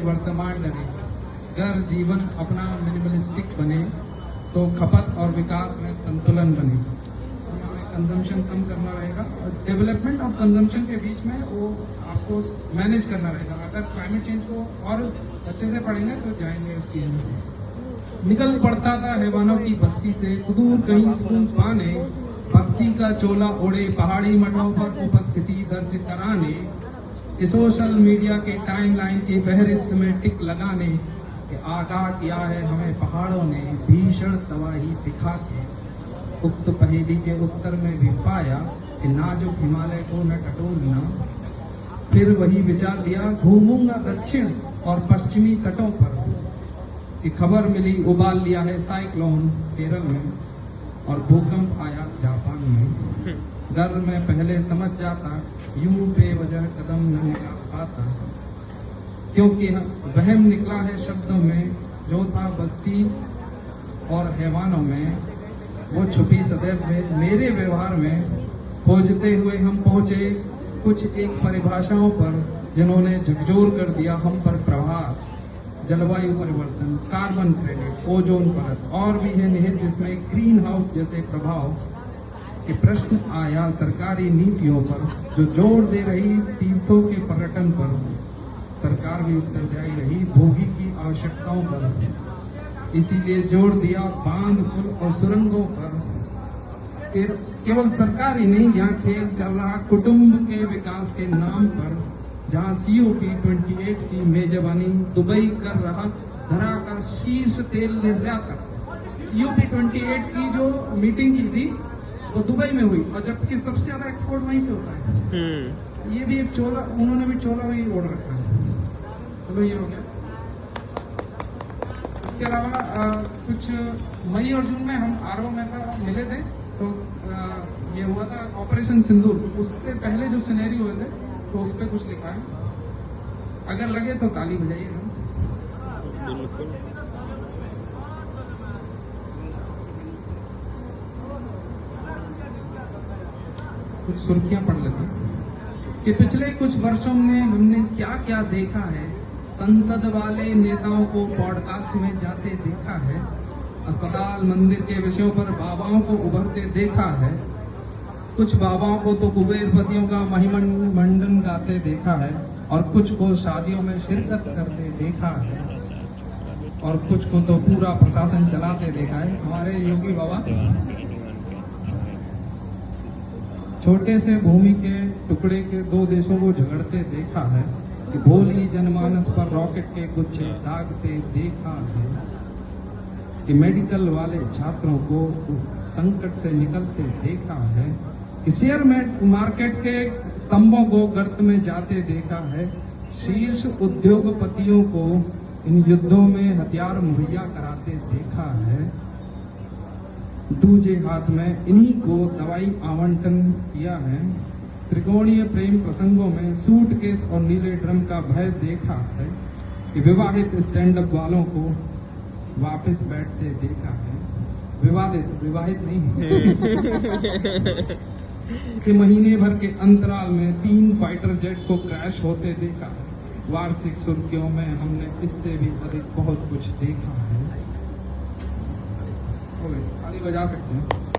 वर्तमान डरे। अगर जीवन अपना मिनिमलिस्टिक बने तो खपत और विकास में संतुलन बने। हमें कंजम्पशन कम करना रहेगा और डेवलपमेंट और कंजम्पशन के बीच में वो आपको मैनेज करना रहेगा। अगर क्लाइमेट चेंज को और अच्छे से पढ़ेंगे तो जाएंगे उस चीज में। निकल पड़ता था हैवानों की बस्ती से सुदूर कहीं सुकून पाने, भक्ति का चोला ओढ़े पहाड़ी मठों पर उपस्थिति दर्ज कराने, सोशल मीडिया के टाइमलाइन की फहरिस्त में टिक लगाने कि आगाह किया है हमें पहाड़ों ने भीषण तबाही दिखा के। उक्त पहेली के उत्तर में भी पाया कि नाजुक हिमालय को न टटोलना। फिर वही विचार लिया घूमूंगा दक्षिण और पश्चिमी तटों पर कि खबर मिली उबाल लिया है साइक्लोन केरल में और भूकंप आया जापान में। गर्व में पहले समझ जाता यूं बेवजह कदम न निकाल पाता, क्योंकि वहम निकला है शब्दों में जो था बस्ती और हैवानों में। वो छुपी सदैव में मेरे व्यवहार में, खोजते हुए हम पहुंचे कुछ एक परिभाषाओं पर जिन्होंने झकझोर कर दिया हम पर प्रभाव। जलवायु परिवर्तन, कार्बन क्रेडिट, ओजोन परत और भी है निहित जिसमें ग्रीन हाउस जैसे प्रभाव के प्रश्न आया सरकारी नीतियों पर जो जोर दे रही तीर्थों के पर्यटन पर। सरकार भी उत्तरदायी रही भोगी की आवश्यकताओं पर, इसीलिए जोर दिया बांध पुल और सुरंगों पर। केवल सरकार ही नहीं, यहाँ खेल चल रहा कुटुंब के विकास के नाम पर, जहां COP28 की मेजबानी दुबई कर रहा धराकर शीर्ष तेल निर्यातक। COP28 की जो मीटिंग की थी वो दुबई में हुई और जबकि सबसे ज्यादा एक्सपोर्ट वहीं से होता है। ये भी एक चोला, उन्होंने भी चोला वही ओढ़ रखा है। चलो ये हो गया। इसके अलावा कुछ मई और जून में हम आरओ में मिले थे तो ये हुआ था ऑपरेशन सिंदूर। उससे पहले जो सिनेरी हुए थे तो उस पर कुछ लिखा है, अगर लगे तो ताली बजाइएगा। कुछ सुर्खियां पढ़ लेते हैं कि पिछले कुछ वर्षों में हमने क्या क्या देखा है। संसद वाले नेताओं को पॉडकास्ट में जाते देखा है, अस्पताल मंदिर के विषयों पर बाबाओं को उभरते देखा है, कुछ बाबाओं को तो कुबेरपतियों का महिमंडन गाते देखा है और कुछ को शादियों में शिरकत करते देखा है और कुछ को तो पूरा प्रशासन चलाते देखा है। हमारे योगी बाबा छोटे से भूमि के टुकड़े के दो देशों को झगड़ते देखा है कि भोली जनमानस पर रॉकेट के कुछ दागते देखा है कि मेडिकल वाले छात्रों को संकट से निकलते देखा है कि शेयर मार्केट के स्तंभों को गर्त में जाते देखा है, शीर्ष उद्योगपतियों को इन युद्धों में हथियार मुहैया कराते देखा है, दूजे हाथ में इन्हीं को दवाई आवंटन किया है, त्रिकोणीय प्रेम प्रसंगों में सूटकेस और नीले ड्रम का भय देखा है कि विवाहित स्टैंड अप वालों को वापस बैठते देखा है, विवाहित नहीं कि महीने भर के अंतराल में 3 फाइटर जेट को क्रैश होते देखा है। वार्षिक सुर्खियों में हमने इससे भी अधिक बहुत कुछ देखा है। ताली बजा सकते हैं।